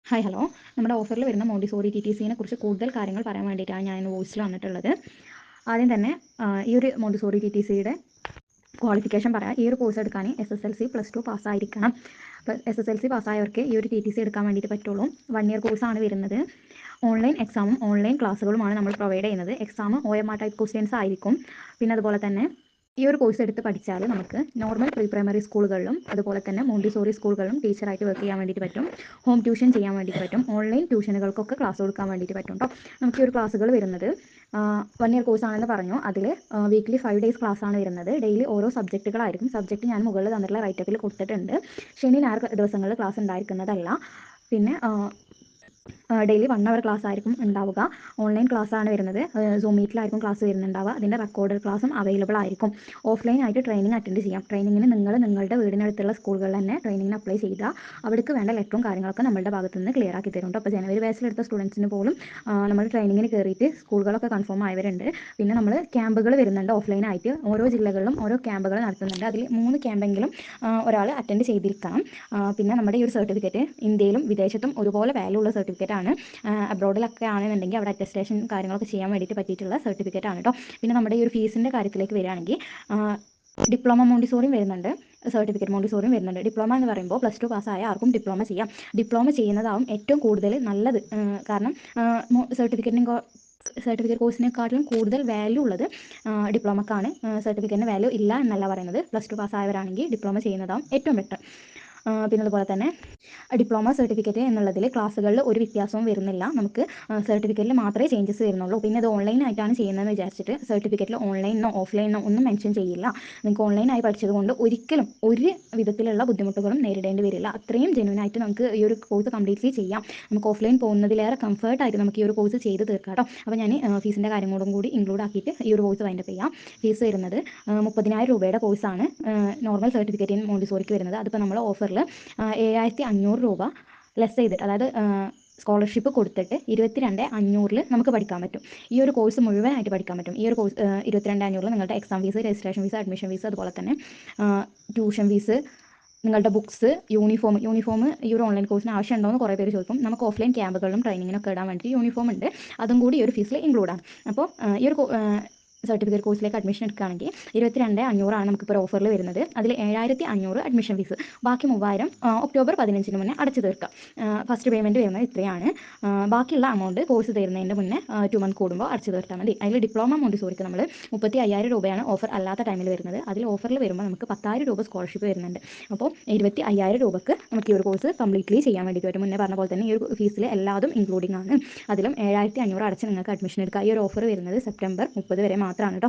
Hi hello. നമ്മുടെ ഓഫറിൽ വരുന്ന മോണ്ടിസോറി TTCനെ കുറിച്ച് കൂടുതൽ കാര്യങ്ങൾ പറയാൻ വേണ്ടിയിട്ടാണ് ഞാൻ ഇന്ന് വോയിസിൽ വന്നിട്ടുള്ളത്. ആദ്യം തന്നെ ഈ ഒരു മോണ്ടിസോറി TTCയുടെ ക്വാളിഫിക്കേഷൻ പറയാം. ഈ ഒരു കോഴ്സ് എടുക്കാൻ SSLC +2 പാസ്സായിരിക്കണം. അപ്പോൾ SSLC പാസ്സായവർക്ക് ഈ ഒരു TTC എടുക്കാൻ വേണ്ടിയിട്ട് പറ്റുള്ളൂ. 1 ഇയർ കോഴ്സാണ് വരുന്നത്. ഓൺലൈൻ എക്സാമും ഓൺലൈൻ ക്ലാസ്സുകളുമാണ് നമ്മൾ പ്രൊവൈഡ് ചെയ്യുന്നത്. എക്സാം OMR ടൈപ്പ് ക്വസ്റ്റ്യൻസ് ആയിരിക്കും. പിന്നെ അതുപോലെ തന്നെ ഈ ഒരു കോഴ്സ് എടുത്ത് പഠിച്ചാൽ നമുക്ക് നോർമൽ പ്രീ പ്രൈമറി സ്കൂളുകളിലും അതുപോലെ തന്നെ മോണ്ടിസോറി സ്കൂളുകളിലും ടീച്ചറായിട്ട് വർക്ക് ചെയ്യാൻ വേണ്ടിയിട്ട് പറ്റും. ഹോം ട്യൂഷൻ ചെയ്യാൻ വേണ്ടിയിട്ട് പറ്റും. ഓൺലൈൻ ട്യൂഷനുകൾക്കൊക്കെ ക്ലാസ് കൊടുക്കാൻ വേണ്ടിയിട്ട് പറ്റും കേട്ടോ. നമുക്ക് ഈ ഒരു ക്ലാസ്സുകൾ വരുന്നത് 1 ഇയർ കോഴ്സാണെന്ന് പറഞ്ഞു. അതിൽ വീക്ക്ലി 5 ഡേയ്സ് ക്ലാസ്സാണ് വരുന്നത്. ഡെയിലി ഓരോ സബ്ജക്റ്റുകളായിരിക്കും. സബ്ജക്റ്റ് ഞാൻ മുകളിൽ തന്നിട്ടുള്ള റൈറ്റപ്പിൽ കൊടുത്തിട്ടുണ്ട്. ശനി ഞായർ ദിവസങ്ങളിൽ ക്ലാസ് ഉണ്ടായിരിക്കുന്നതല്ല. പിന്നെ ഡെയിലി 1 അവർ ക്ലാസ് ആയിരിക്കും ഉണ്ടാവുക. ഓൺലൈൻ ക്ലാസ് ആണ് വരുന്നത്. സൂം മീറ്റിലായിരിക്കും ക്ലാസ് വരുന്നുണ്ടാവുക. അതിൻ്റെ റെക്കോർഡഡ് ക്ലാസ്സും അവൈലബിൾ ആയിരിക്കും. ഓഫ്ലൈൻ ആയിട്ട് ട്രെയിനിങ് അറ്റൻഡ് ചെയ്യാം. ട്രെയിനിങ്ങിന് നിങ്ങളുടെ വീടിനടുത്തുള്ള സ്കൂളുകളിൽ തന്നെ ട്രെയിനിങ്ങിന് അപ്ലൈ ചെയ്താൽ അവിടേക്ക് വേണ്ട ലെറ്ററും കാര്യങ്ങളൊക്കെ നമ്മുടെ ഭാഗത്ത് നിന്ന് ക്ലിയർ ആക്കി തരും. അപ്പോൾ ജനുവരി ബാച്ചിലെടുത്ത സ്റ്റുഡൻസിന് പോലും നമ്മൾ ട്രെയിനിങ്ങിന് കയറിയിട്ട് സ്കൂളുകളൊക്കെ കൺഫേം ആയവരുണ്ട്. പിന്നെ നമ്മൾ ക്യാമ്പുകൾ വരുന്നുണ്ട് ഓഫ്ലൈൻ ആയിട്ട്. ഓരോ ജില്ലകളിലും ഓരോ ക്യാമ്പുകൾ നടത്തുന്നുണ്ട്. അതിൽ 3 ക്യാമ്പെങ്കിലും ഒരാൾ അറ്റൻഡ് ചെയ്തിരിക്കണം. പിന്നെ നമ്മുടെ ഈ ഒരു സർട്ടിഫിക്കറ്റ് ഇന്ത്യയിലും വിദേശത്തും ഒരുപോലെ വാല്യൂ ഉള്ള സർട്ടിഫിക്കറ്റ് ആണ്. അബ്രോഡിലൊക്കെ ആണെന്നുണ്ടെങ്കിൽ അവിടെ അറ്റസ്റ്റേഷൻ കാര്യങ്ങളൊക്കെ ചെയ്യാൻ വേണ്ടിയിട്ട് പറ്റിയിട്ടുള്ള സർട്ടിഫിക്കറ്റ് ആണ് കേട്ടോ. പിന്നെ നമ്മുടെ ഈ ഒരു ഫീസിൻ്റെ കാര്യത്തിലേക്ക് വരികയാണെങ്കിൽ ഡിപ്ലോമ മോണ്ടിസോറിയും വരുന്നുണ്ട്, സർട്ടിഫിക്കറ്റ് മോണ്ടിസോറിയും വരുന്നുണ്ട്. ഡിപ്ലോമ എന്ന് പറയുമ്പോൾ +2 പാസ്സായ ആർക്കും ഡിപ്ലോമ ചെയ്യാം. ഡിപ്ലോമ ചെയ്യുന്നതാവും ഏറ്റവും കൂടുതൽ നല്ലത്. കാരണം സർട്ടിഫിക്കറ്റ് കോഴ്സിനെക്കാട്ടിലും കൂടുതൽ വാല്യൂ ഉള്ളത് ഡിപ്ലോമക്കാണ്. സർട്ടിഫിക്കറ്റിന് വാല്യൂ ഇല്ല എന്നല്ല പറയുന്നത്. +2 പാസ്സായവരാണെങ്കിൽ ഡിപ്ലോമ ചെയ്യുന്നതാവും ഏറ്റവും ബെറ്റർ. പിന്നെ അതുപോലെ തന്നെ ഡിപ്ലോമ സർട്ടിഫിക്കറ്റ് എന്നുള്ളതിൽ ക്ലാസ്സുകളിൽ ഒരു വ്യത്യാസവും വരുന്നില്ല. നമുക്ക് സർട്ടിഫിക്കറ്റിൽ മാത്രമേ ചേഞ്ചസ് വരുന്നുള്ളൂ. പിന്നെ അത് ഓൺലൈനായിട്ടാണ് ചെയ്യുന്നതെന്ന് വിചാരിച്ചിട്ട് സർട്ടിഫിക്കറ്റിൽ ഓൺലൈനോ ഓഫ്ലൈനോ ഒന്നും മെൻഷൻ ചെയ്യില്ല. നിങ്ങൾക്ക് ഓൺലൈനായി പഠിച്ചത് കൊണ്ട് ഒരിക്കലും ഒരു വിധത്തിലുള്ള ബുദ്ധിമുട്ടുകളും നേരിടേണ്ടി വരില്ല. അത്രയും ജെന്യൂനായിട്ട് നമുക്ക് ഈ ഒരു കോഴ്സ് കംപ്ലീറ്റ്ലി ചെയ്യാം. നമുക്ക് ഓഫ്ലൈൻ പോകുന്നതിലേറെ കംഫർട്ടായിട്ട് നമുക്ക് ഈ ഒരു കോഴ്സ് ചെയ്ത് തീർക്കാം കേട്ടോ. അപ്പോൾ ഞാൻ ഫീസിൻ്റെ കാര്യങ്ങളോടും കൂടി ഇൻക്ലൂഡ് ആക്കിയിട്ട് ഈ ഒരു കോഴ്സ് വൈൻഡപ്പ് ചെയ്യാം. ഫീസ് വരുന്നത് 30,000 രൂപയുടെ കോഴ്സാണ് നോർമൽ സർട്ടിഫിക്കറ്റ് ഇൻ മോണ്ടിസോറിക്ക് വരുന്നത്. അതിപ്പോൾ നമ്മൾ ഓഫറിൽ 7,500 രൂപ ലെസ് ചെയ്തിട്ട്, അതായത് സ്കോളർഷിപ്പ് കൊടുത്തിട്ട് 22,500 നമുക്ക് പഠിക്കാൻ പറ്റും. ഈ ഒരു കോഴ്സ് മുഴുവനായിട്ട് പഠിക്കാൻ പറ്റും. ഈ ഒരു കോഴ്സ് 22,500 നിങ്ങളുടെ exam fees, registration fees, admission fees, അതുപോലെ തന്നെ ട്യൂഷൻ ഫീസ്, നിങ്ങളുടെ ബുക്സ്, യൂണിഫോം ഈ ഒരു ഓൺലൈൻ കോഴ്സിന് ആവശ്യമുണ്ടോ എന്ന് കുറേ പേര് ചോദിക്കും. നമുക്ക് ഓഫ്ലൈൻ ക്യാമ്പുകളിലും ട്രെയിനിങ്ങിനൊക്കെ ഇടാൻ വേണ്ടി യൂണിഫോം ഉണ്ട്. അതും കൂടി ഈ ഒരു ഫീസിൽ ഇൻക്ലൂഡാണ്. അപ്പോൾ ഈ ഒരു സർട്ടിഫിക്കറ്റ് കോഴ്സിലേക്ക് അഡ്മിഷൻ എടുക്കുകയാണെങ്കിൽ 22,500 നമുക്കിപ്പോൾ ഓഫറിൽ വരുന്നത്. അതിൽ 7,500 അഡ്മിഷൻ ഫീസ്, ബാക്കി 3,000 ഒക്ടോബർ 15 മുന്നേ അടച്ചു തീർക്കാം. ഫസ്റ്റ് പേയ്മെൻറ്റ് വരുന്നത് ഇത്രയാണ്. ബാക്കിയുള്ള എമൗണ്ട് കോഴ്സ് തരുന്നതിൻ്റെ മുന്നേ 2 മന്ത് കൂടുമ്പോൾ അടച്ചു തീർത്താൽ മതി. അതിൽ ഡിപ്ലോമ മോണ്ടിസോറിക്ക് നമ്മൾ 35,000 രൂപയാണ് ഓഫർ അല്ലാത്ത ടൈമിൽ വരുന്നത്. അതിൽ ഓഫറിൽ വരുമ്പോൾ നമുക്ക് 10,000 രൂപ സ്കോളർഷിപ്പ് വരുന്നുണ്ട്. അപ്പോൾ 25,000 രൂപക്ക് നമുക്ക് ഈ ഒരു കോഴ്സ് കംപ്ലീറ്റ്ലി ചെയ്യാൻ വേണ്ടിയിട്ട് പറ്റും. മുന്നേ പറഞ്ഞ പോലെ തന്നെ ഈ ഒരു ഫീസിൽ എല്ലാതും ഇൻക്ലൂഡിംഗ് ആണ്. അതിലും 7,500 അടച്ച് നിങ്ങൾക്ക് അഡ്മിഷൻ എടുക്കുക. ഈ ഒരു ഓഫർ വരുന്നത് സെപ്റ്റംബർ 30 വരെ മാത്രമാണ് കേട്ടോ.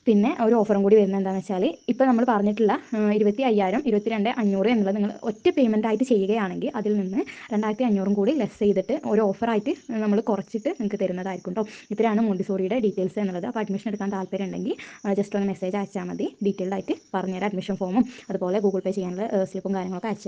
പിന്നെ ഒരു ഓഫറും കൂടി വരുന്നത് എന്താണെന്ന് വെച്ചാൽ, ഇപ്പോൾ നമ്മൾ പറഞ്ഞിട്ടുള്ള 25,000, 22,500 എന്നുള്ളത് നിങ്ങൾ ഒറ്റ പേയ്മെൻ്റ് ആയിട്ട് ചെയ്യുകയാണെങ്കിൽ അതിൽ നിന്ന് 2,500 കൂടി ലെസ് ചെയ്തിട്ട് ഒരു ഓഫറായിട്ട് നമ്മൾ കുറച്ചിട്ട് നിങ്ങൾക്ക് തരുന്നതായിരിക്കും കേട്ടോ. ഇത്രയാണ് മോണ്ടിസോറിയുടെ ഡീറ്റെയിൽസ് എന്നുള്ളത്. അപ്പോൾ അഡ്മിഷൻ എടുക്കാൻ താല്പര്യം ഉണ്ടെങ്കിൽ ജസ്റ്റ് ഒന്ന് മെസ്സേജ് അയച്ചാൽ മതി. ഡീറ്റെയിൽഡ് ആയിട്ട് പറഞ്ഞുതരാം. അഡ്മിഷൻ ഫോമും അതുപോലെ ഗൂഗിൾ പേ ചെയ്യാനുള്ള സ്ലിപ്പും കാര്യങ്ങളൊക്കെ അയച്ചു